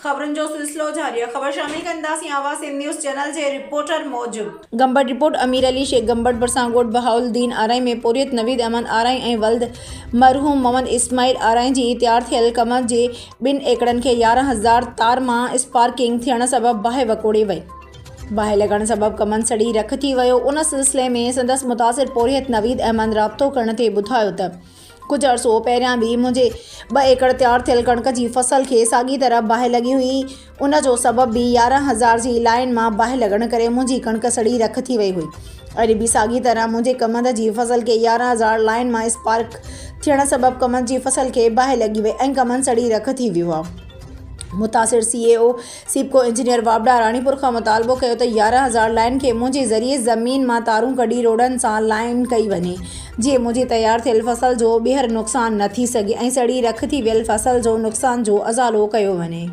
ख़बरुनि जो सिलसिलो जारी आहे। ख़बर शामिल कंदासीं आवाज़ सिंध न्यूज़ चैनल जे रिपोर्टर मौजूद। गंबड़ रिपोर्ट अमीर अली शेख गंबड़ बरसां ॻोठ बहाउद्दीन आराई में पोरियत नवीद अहमद आराई ऐं वल्द मरहूम मोहम्मद इस्माइल आराई जी तैयार थियल कम जे 2 एकड़नि खे 11,000 तार मां स्पार्किंग थियण सबबि बाहि वकोड़े वई। बाहि लॻण सबबि कमनि सड़ी रख थी वियो। उन सिलसिले में संदसि मुतासिर पोरियत नवीद अहमद राब्तो करण ते ॿुधायो त कुछ अर्सो पहिरियां भी मुझे 2 एकड़ तैयार थियल कणक की फसल के साॻी तरह बाहि लगी हुई। उन जो सबब भी 11,000 जी लाइन में बाहि लगण करे मुझी कणक सड़ी रख थी वही हुई। अरे भी साॻी तरह मुझे कमंद की फसल के 11,000 लाइन में स्पार्क थियण सबब कमंद की फसल के बाहि लगी वही ऐं कमंद सड़ी रख थी वियो आहे। मुतासिर CAO सिपको इंजीनियर वाबडा रानीपुर का मुतालबो किया तो 11,000 लाइन के मुझे ज़रिए ज़मीन में तारूं कड़ी रोडन से लाइन कई वने जी मुझे तैयार थियल फसल जो ॿीहर नुकसान न थी सके ऐं सड़ी रख थी वियल फसल जो नुकसान जो अज़ालो कयो वने।